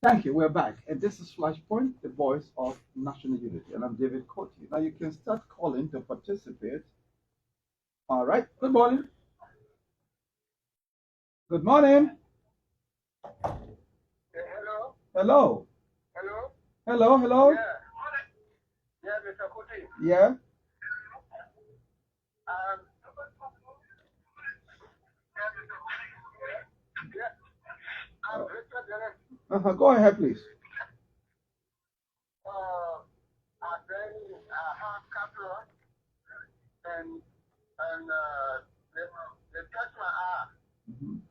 Thank you. We're back. And this is Flashpoint, the voice of national unity. And I'm David Coty. Now you can start calling to participate. All right. Good morning. Good morning. Hello? Hello. Hello? Hello. Hello. Yeah. Yeah, Mr. Kuti. Yeah. Um, yeah, I'm Richard Dennis. Go ahead, please. I've been half capital and they touch my eye. Mhm.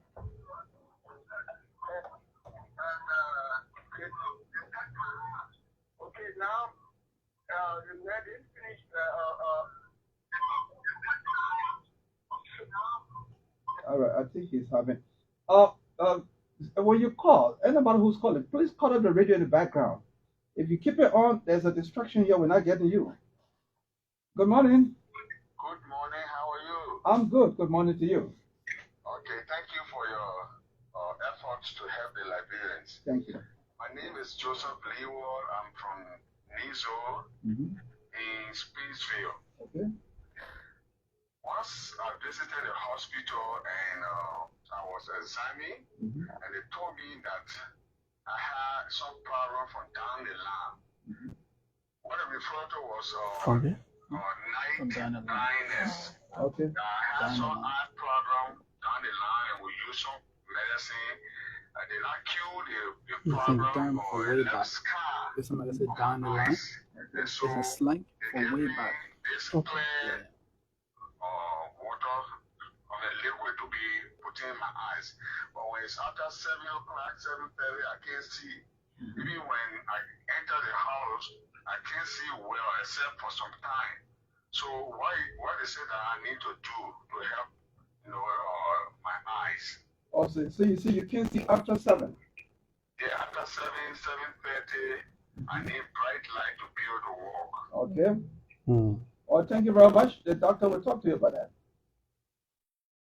Okay, now the med is finished. All right. I think he's having. Uh, uh, when you call, anybody who's calling, please cut off the radio in the background. If you keep it on, there's a distraction here. We're not getting you. Good morning. Good morning, how are you? I'm good. Good morning to you. Okay, thank you for your efforts to help the Liberians. Thank you. My name is Joseph Leeward. I'm from Nizo in Springfield. Okay. Once I visited a hospital and I was examining, and they told me that I had some problem from down the line. What I referred to was night blindness. Okay. I had some eye problem down the line and we used some medicine. I did not cure the problem or a little scar. If somebody said down the line, And so it's a slang they for gave way me back. this clear water on a liquid to be put in my eyes. But when it's after 7 o'clock, 7:30, I can't see. Even when I enter the house, I can't see well except for some time. So what they say that I need to do to help, my eyes? Also, so you see, you can't see after 7. Yeah, after 7:30, I need bright light to be able to walk. Okay. Well, thank you very much. The doctor will talk to you about that.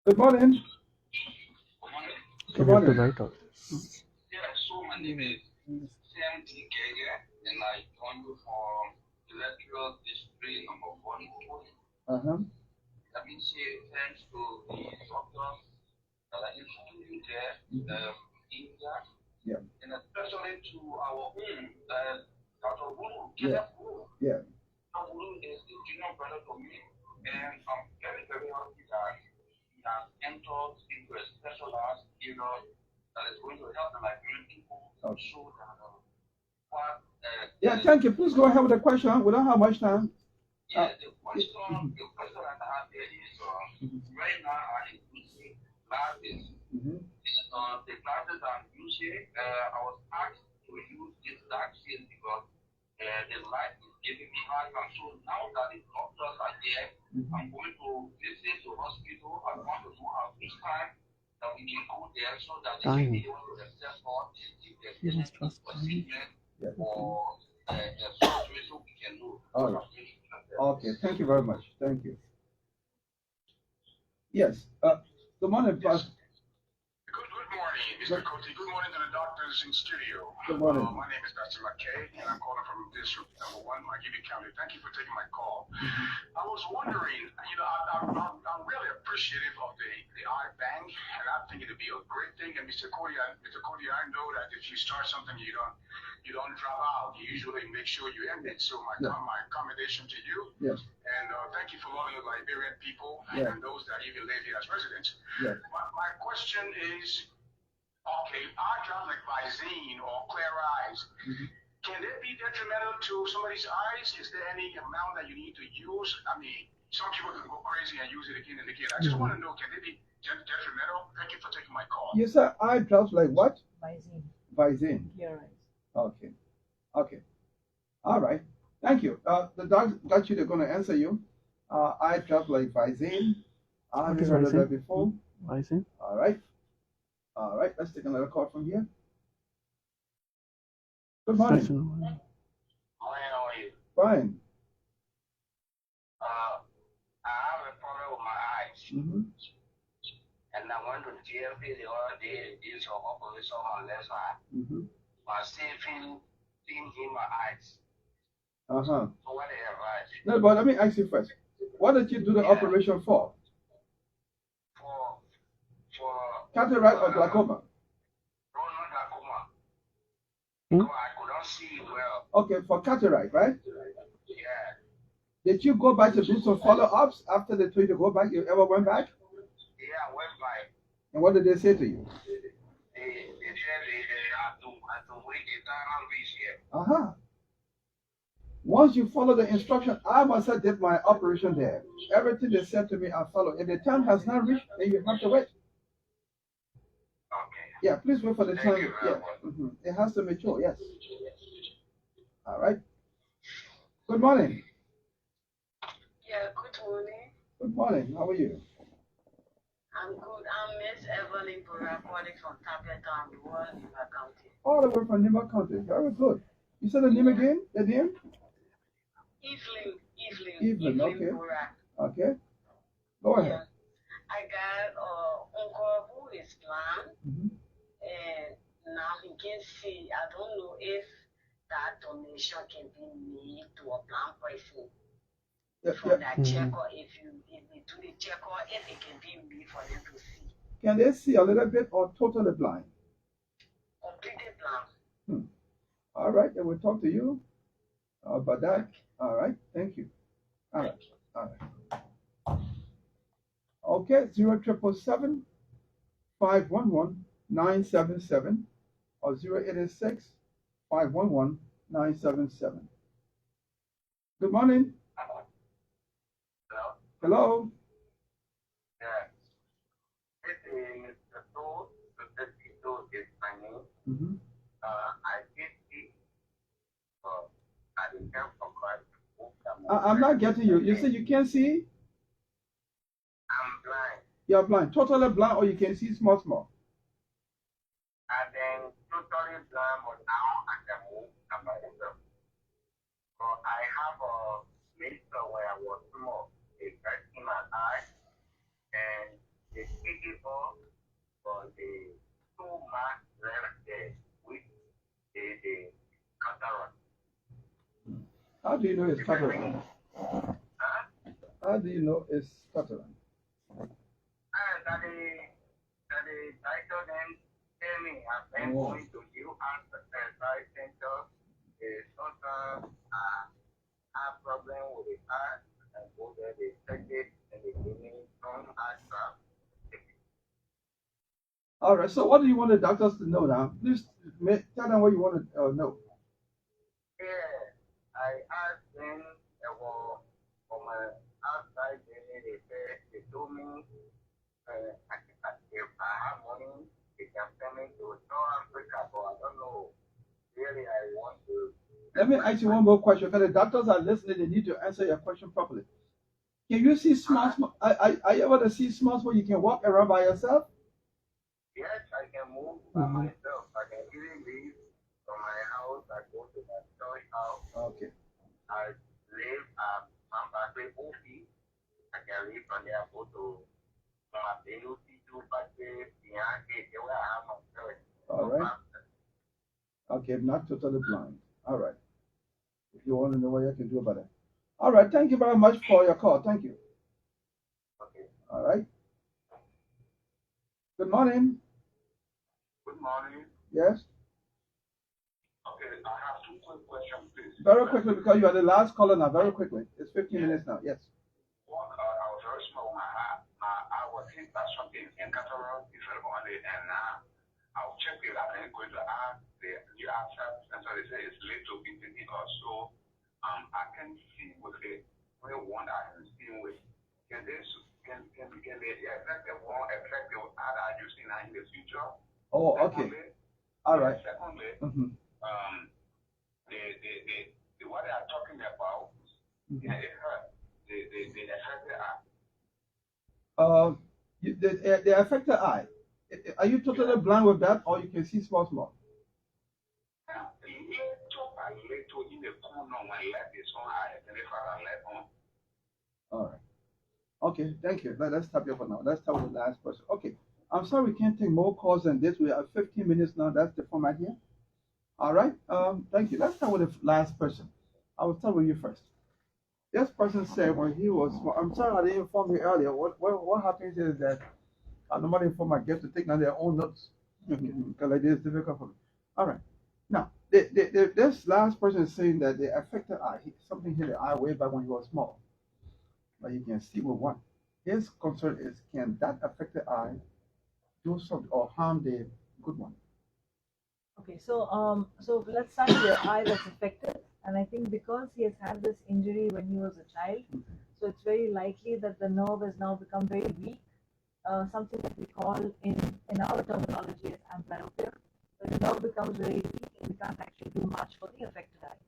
Good morning. Good morning. Yeah, so my name is Sam Gege, and I joined you from electoral district number 140. Let me say thanks to the doctors that are instituting there, India, Yeah. and especially to our own Dr. Guru, Yeah. Yeah. Dr. Guru is the junior brother to me, and I'm very, very happy that he has entered into a specialized area that is going to help the Liberian people show that what. Yeah, thank you. Please go ahead with the question. We don't have much time. Yeah, the question that I have here is right now I use glasses. The glasses I'm using, I was asked to use these glasses because the light is giving me hard time. So now that the doctors are there, I'm going to visit the hospital. I want to know how much time that we can go there so that they can be able to assess all if there's any procedure or a situation we can do. All right. Okay, thank you very much. Thank you. Yes. Good morning, Pastor. Good morning, Mr. Coty. Good morning to the doctors in studio. Good morning. My name is Pastor McKay, and I'm calling from District Number 1, Margibi County. Thank you for taking my call. I was wondering, I'm really appreciative of the eye bank, and I think it'd be a great thing. And Mr. Coty, I know that if you start something, you don't drop out. You usually make sure you end it. So my commendation to you. Yes. And thank you for loving the Liberian people and those that even live here as residents. Yes. My question is, okay, eye drops like Visine or Clear Eyes, can they be detrimental to somebody's eyes? Is there any amount that you need to use? I mean, some people can go crazy and use it again and again. I just want to know, can they be detrimental? Thank you for taking my call. You said eye drops like what? Visine. Visine. Clear eyes. Okay. Okay. All right. Thank you. The doc got you. They're going to answer you. Eye drops like Visine. I haven't heard of that before. Visine. All right. All right. Let's take another call from here. Good morning. How are you? Fine. I have a problem with my eyes. And I went to GMP the other day and did some operation on left eye. but saving in my eyes. Uh-huh. So what they advise? No, but let me ask you first. What did you do the operation for? For Cataract or glaucoma? no, not glaucoma. Hmm? Because I could not see well. Okay, for cataract, right? Yeah. Did you go back to do some follow-ups after they told you to go back? You ever went back? Yeah, I went by. And what did they say to you? They said they have to wait the time reach here. Uh-huh. Once you follow the instruction, I myself did my operation there. Everything they said to me, I followed. If the time has not reached, then you have to wait. Okay. Yeah, please wait for the Thank time. you very Yeah. much. It has to mature, yes. All right. Good morning. Yeah, good morning. Good morning. How are you? I'm good. I'm Miss Evelyn Bora calling from Tapeta, Rural River County. All the way from Nima County. Very good. You said the name again? The name? Evelyn, okay. Bora. Okay. Go ahead. Yeah. I got uncle who is blind, Mhm. and now he can see. I don't know if that donation can be made to a blind person Yeah, from yeah. that check, or if you do the check, or if it can be made for them to see. Can they see a little bit or totally blind? Completely blind. All right, then we'll talk to you about that. All right, thank you. All right, all right. Okay, 0777 511 977 or 0886 511 977. Good morning. Hello? Hello. Yeah. This is the tool. The tool is my name. Mm-hmm. I did see I didn't come from Christ. I'm not getting you. You say you can't see? I'm blind. You're blind. Totally blind or you can see small, small? And then totally blind, but now I can move by myself. So I have a laser where I was small. They cut in my eye and they take it off for the 2 months left there with the cataract. How do you know it's cataract? Huh? How do you know it's cataract? And that the doctor then tell me I've been going to you and the eye center. Sometimes have problem with the eye and go there, they check it and they give me some eye drop. All right, so what do you want the doctors to know now? Please tell them what you want to know. Yeah, I asked them for my outside journey, they told me if I have money, they can send me to South Africa, but I don't know. Really, I want to. Let me ask you one more question. Because the doctors are listening, they need to answer your question properly. Can you see small, small? Are you able to see small, small? You can walk around by yourself? Yes, I can move by myself. I can even leave from my house. I go to my church house. Okay. I live at Mampate Ofi. I can live from there, go to my Benuti to Pate, Bianchi, where I have my church. All right. Okay, not totally blind. All right. If you want to know what you can do about it. All right. Thank you very much for your call. Thank you. Okay. All right. Good morning. Good morning. Yes. Okay, I have two quick questions, please. Very quickly, because you are the last caller now. Very quickly. It's 15 minutes now. Yes. One, I was very small. I was hit by something in cataract before on it, and I'll check it. I then going to ask the answer, and so they say it's little bit in it or so. I can see with it. Where one I can see with. Can they affect the one affect the other using in the future? Oh, okay. All right. Secondly, Mm-hmm. the what they are talking about, yeah, it hurt. They affect the eye. They affect the eye. Are you totally blind with that, or you can see small, small? Little in the corner when left is on eye, and if I left on. All right. Okay, thank you. Let's stop here for now. Let's start with the last person. Okay. I'm sorry we can't take more calls than this. We have 15 minutes now. That's the format here. All right. Thank you. Let's start with the last person. I will start with you first. This person said when he was small, I'm sorry I didn't inform you earlier. What happens is that I normally inform my guests to take down their own notes. Okay. Because like this is difficult for me. All right. Now, this last person is saying that the affected eye, something hit the eye way back when he was small, but he can see with one. His concern is can that affected eye do something or harm the good one? Okay, so let's start with your eye that's affected, and I think because he has had this injury when he was a child, so it's very likely that the nerve has now become very weak. Something that we call in our terminology as amblyopia. When the nerve becomes very weak, we can't actually do much for the affected eye.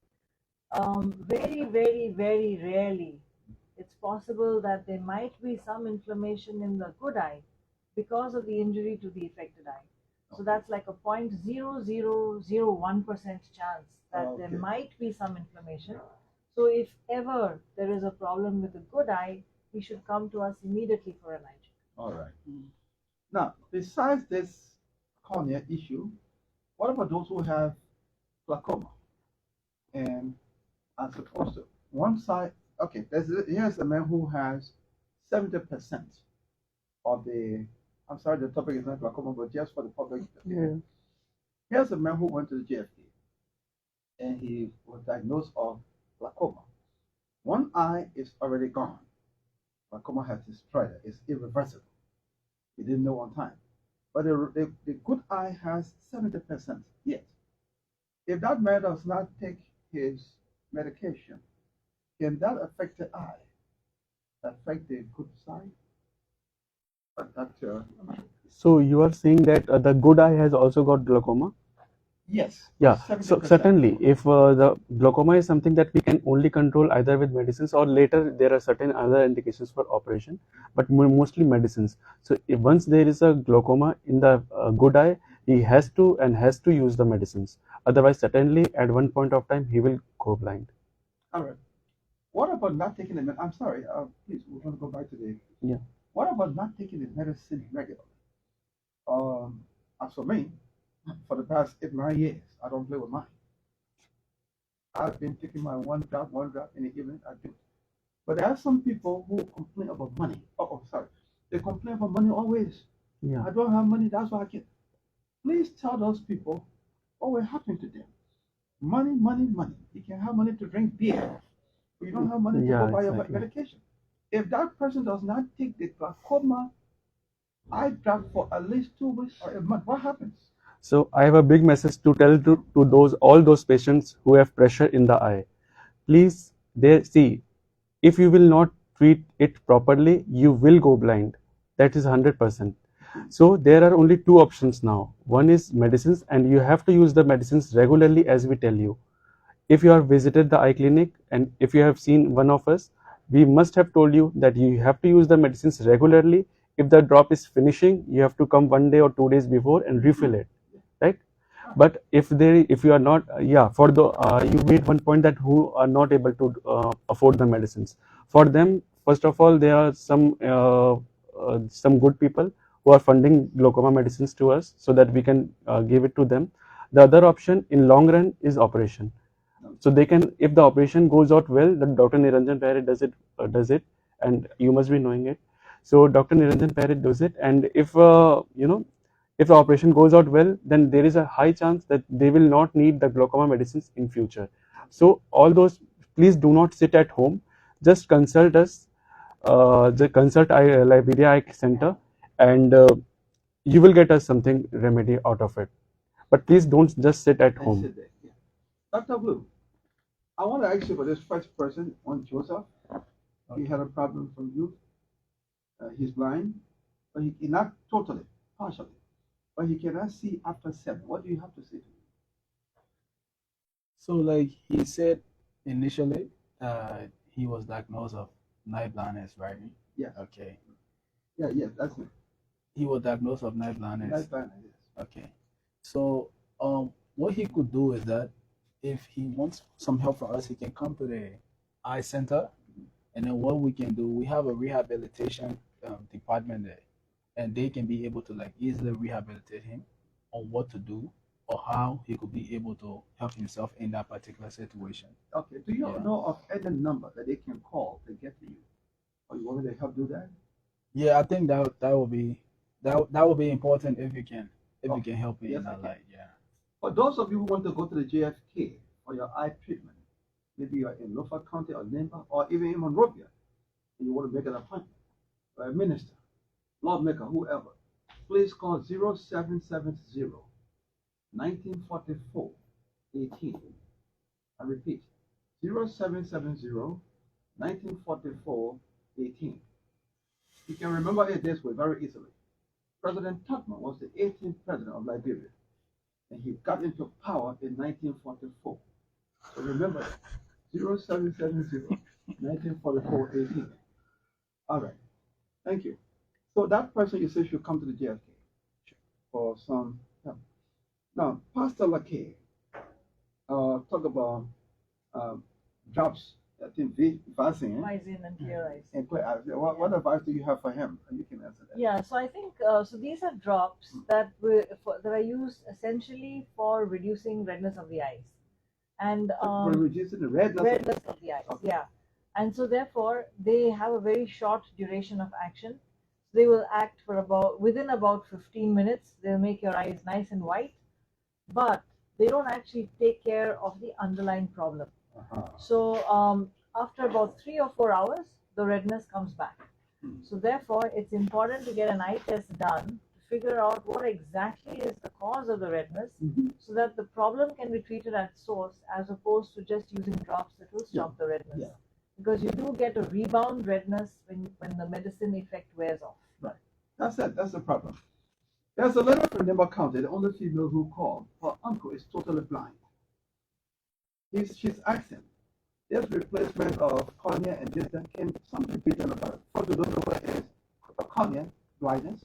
Very, very, very rarely, it's possible that there might be some inflammation in the good eye because of the injury to the affected eye. So that's like a 0.0001% chance that there might be some inflammation. So if ever there is a problem with the good eye, he should come to us immediately for an eye check. All right. Now, besides this cornea issue, what about those who have glaucoma and are supposed to one side? Okay, here's a man who has 70% of the. I'm sorry, the topic is not glaucoma, but just for the public. Yeah. Here's a man who went to the GFD and he was diagnosed of glaucoma. One eye is already gone. Glaucoma has destroyed it. It's irreversible. He didn't know on time. But the good eye has 70% yet. If that man does not take his medication, can that affect the eye? Affect the good side? Doctor. So you are saying that the good eye has also got glaucoma? Yes. Yeah. So 70%. certainly, if the glaucoma is something that we can only control either with medicines or later there are certain other indications for operation, but mostly medicines. So if once there is a glaucoma in the good eye, he has to use the medicines. Otherwise, certainly at one point of time he will go blind. All right. What about not taking the medicine? I'm sorry. Please, we're going to go back to the. Yeah. What about not taking the medicine regularly? As for me, for the past 8 9 years, I don't play with mine. I've been taking my one drop in the evening. I do. But there are some people who complain about money. Oh, sorry. They complain about money always. Yeah. I don't have money. That's why I can't. Please tell those people what will happen to them. Money, money, money. You can have money to drink beer, but you don't have money to Yeah, go buy your exactly. medication. If that person does not take the glaucoma eye drop for at least 2 weeks or a month, what happens? So I have a big message to tell to those all those patients who have pressure in the eye. Please, they see, if you will not treat it properly, you will go blind. That is 100%. So there are only two options now. One is medicines, and you have to use the medicines regularly as we tell you. If you have visited the eye clinic and if you have seen one of us, we must have told you that you have to use the medicines regularly. If the drop is finishing, you have to come 1 day or 2 days before and refill it, right? But if you are not, for the you made one point that who are not able to afford the medicines. For them, first of all, there are some good people who are funding glaucoma medicines to us so that we can give it to them. The other option in long run is operation. So they can, if the operation goes out well, then Dr. Niranjan Parit does it, and you must be knowing it. So Dr. Niranjan Parit does it, and if if the operation goes out well, then there is a high chance that they will not need the glaucoma medicines in future. So all those, please do not sit at home. Just consult us, consult Liberia Eye Center, and you will get us something remedy out of it. But please don't just sit at home. Yeah. Dr. Blue, I want to ask you for this first person, one Joseph. He had a problem from youth. He's blind, but he not totally, partially, but he cannot see after 7. What do you have to say to him? So, like he said initially, he was diagnosed of night blindness, right? Yes. Okay. Yeah, yes, that's it. He was diagnosed of night blindness. Night blindness, yes. Okay. So, what he could do is that if he wants some help from us, he can come to the eye center, and then what we can do, we have a rehabilitation department there, and they can be able to like easily rehabilitate him on what to do or how he could be able to help himself in that particular situation. Okay. Do you Yeah. know of any number that they can call to get to you? Or you want me to help do that? Yeah, I think that would be that would be important if you can Okay. help me Yes, in I that can. light. Yeah. For those of you who want to go to the JFK for your eye treatment, maybe you're in Norfolk County or Nimba or even in Monrovia, and you want to make an appointment for a minister, lawmaker, whoever, please call 0770 1944 18. I repeat, 0770 1944 18. You can remember it this way very easily. President Tubman was the 18th president of Liberia, and he got into power in 1944. So remember that. 0770 1944 18. All right. Thank you. So that person you say should come to the JFK for some help. Now, Pastor Lake, talk about uh, drops, I think, vaccine. Visine and clear eyes. And what advice do you have for him? You can answer that. Yeah, so I think so. These are drops that that are used essentially for reducing redness of the eyes, and For reducing the redness. of the eyes. Okay. Yeah, and so therefore they have a very short duration of action. They will act for within about 15 minutes. They'll make your eyes nice and white, but they don't actually take care of the underlying problem. So after about 3 or 4 hours, the redness comes back. So therefore, it's important to get an eye test done to figure out what exactly is the cause of the redness, so that the problem can be treated at source, as opposed to just using drops that will stop the redness. Yeah. Because you do get a rebound redness when the medicine effect wears off. Right. That's it. That's the problem. There's a lady from Nimba County, the only female who called. Her uncle is totally blind. She's asking, this replacement of cornea and distance, can something be done about it? For those who don't know what it is, cornea blindness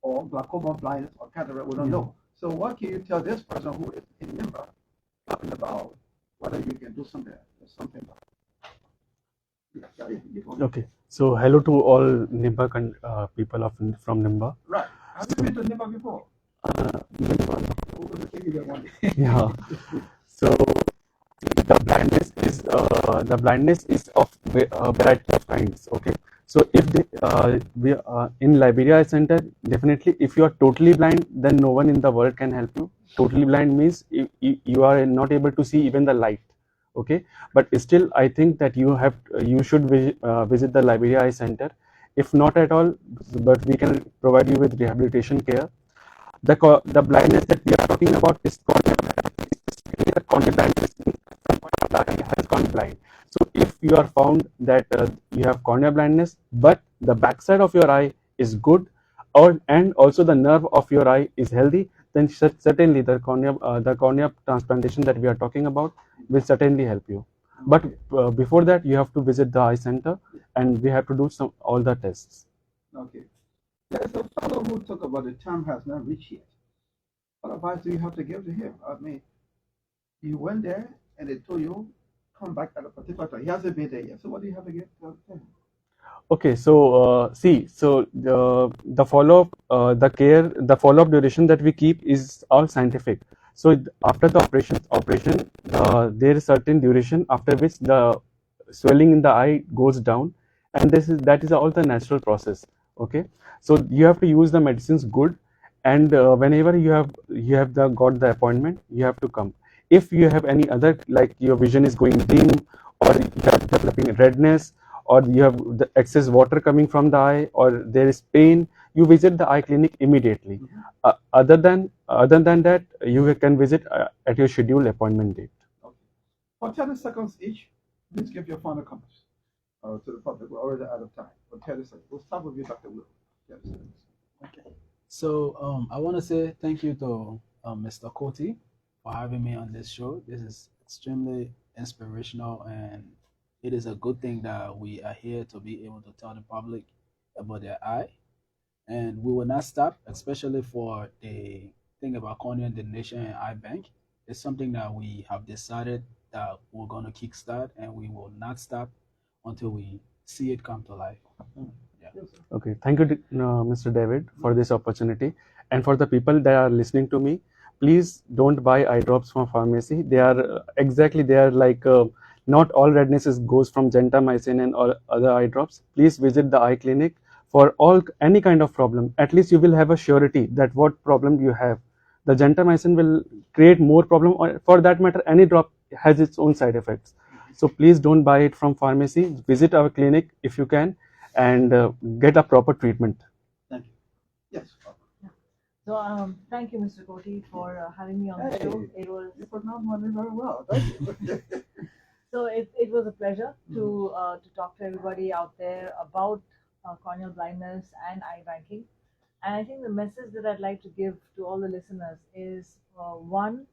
or glaucoma blindness or cataract, we don't know. So what can you tell this person who is in Nimba talking about whether you can do something about it? Yeah, you go. Okay, so hello to all Nimba people from Nimba. Right. Have you been to Nimba before? Nimba. We're going to take you there one day. Yeah. So the blindness is of variety of kinds. Okay. So if we in Liberia Center, definitely if you are totally blind, then no one in the world can help you. Totally blind means you are not able to see even the light. Okay, but still I think that you should visit the Liberia Eye Center. If not at all, but we can provide you with rehabilitation care. The blindness that we are talking about is cornea blindness. Has gone blind. So if you are found that you have cornea blindness, but the backside of your eye is good, and also the nerve of your eye is healthy, then certainly the cornea transplantation that we are talking about will certainly help you. But before that, you have to visit the eye center, and we have to do all the tests. Okay. There's a fellow who talked about the time has not reached yet. What advice do you have to give to him? I mean, you went there and they told you come back at a particular time. He hasn't been there yet. So what do you have to give to him? Okay, so so the follow up, the follow up duration that we keep is all scientific. So after the operation, there is certain duration after which the swelling in the eye goes down, and that is all the natural process. Okay, so you have to use the medicines good, and whenever you have got the appointment, you have to come. If you have any other, like your vision is going dim, or you are developing redness, or you have the excess water coming from the eye, or there is pain, you visit the eye clinic immediately. Other than that, you can visit at your scheduled appointment date. Okay. For 30 seconds each, please give your final comments to the public. We're already out of time. For 30 seconds. We'll start with you, Dr. Will. 30 seconds. Okay. So I want to say thank you to Mr. Koti for having me on this show. This is extremely inspirational, and it is a good thing that we are here to be able to tell the public about their eye. And we will not stop, especially for the thing about cornea donation and eye bank. It's something that we have decided that we're going to kickstart, and we will not stop until we see it come to life. Yeah. Okay, thank you, Mr. David, for this opportunity, and for the people that are listening to me. please don't buy eye drops from pharmacy. They are not all rednesses goes from gentamicin and all other eye drops. Please visit the eye clinic for any kind of problem. At least you will have a surety that what problem you have. The gentamicin will create more problem, or for that matter any drop has its own side effects. So please don't buy it from pharmacy. Visit our clinic if you can, and get a proper treatment. Thank you. Yes. So thank you, Mr. Koti, for having me on the show. It was You pronounced my name very well. Thank you. so it was a pleasure to talk to everybody out there about corneal blindness and eye banking. And I think the message that I'd like to give to all the listeners is one,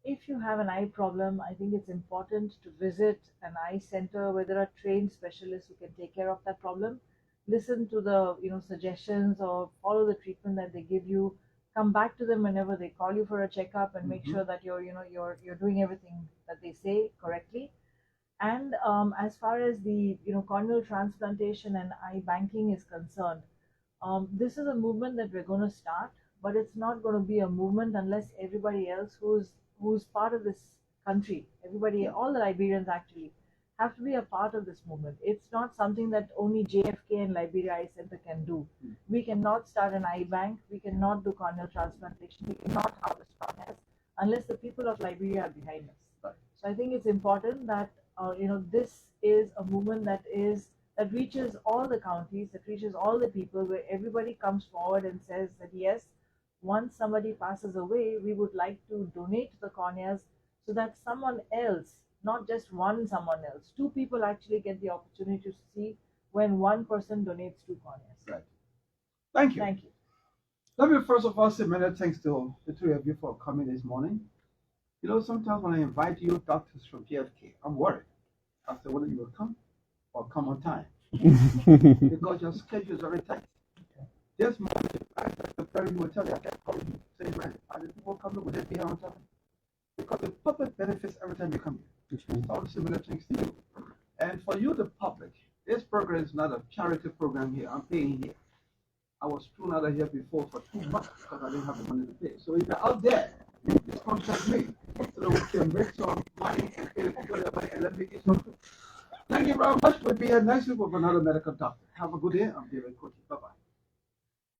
if you have an eye problem, I think it's important to visit an eye center where there are trained specialists who can take care of that problem. Listen to the suggestions or follow the treatment that they give you. Come back to them whenever they call you for a checkup and make sure that you're doing everything that they say correctly. And as far as the corneal transplantation and eye banking is concerned, this is a movement that we're going to start, but it's not going to be a movement unless everybody else who's part of this country, everybody, all the Liberians actually, have to be a part of this movement. It's not something that only JFK and Liberia Eye Center can do. We cannot start an eye bank. We cannot do corneal transplantation. We cannot harvest corneas unless the people of Liberia are behind us. Right. So I think it's important that this is a movement that reaches all the counties, that reaches all the people, where everybody comes forward and says that yes, once somebody passes away, we would like to donate the corneas so that someone else, not just someone else, two people actually get the opportunity to see when one person donates two corneas. Right. Thank you. Thank you. Let me first of all say many thanks to the three of you for coming this morning. Sometimes when I invite you doctors from JFK, I'm worried. I say whether you will come or come on time. Because your schedule is very tight. This morning, the parent will tell you, I can't call you. Say, man, are the people coming? Will they be here on time? Because the public benefits every time you come here. It's all similar things to you. And for you, the public, this program is not a charity program here. I'm paying here. I was thrown out of here before for 2 months because I didn't have the money to pay. So if you're out there, just contact me so that we can make some money and pay the people their money and let me get some food. Thank you very much for being here next week with another medical doctor. Have a good day. I'm David Koti. Bye-bye.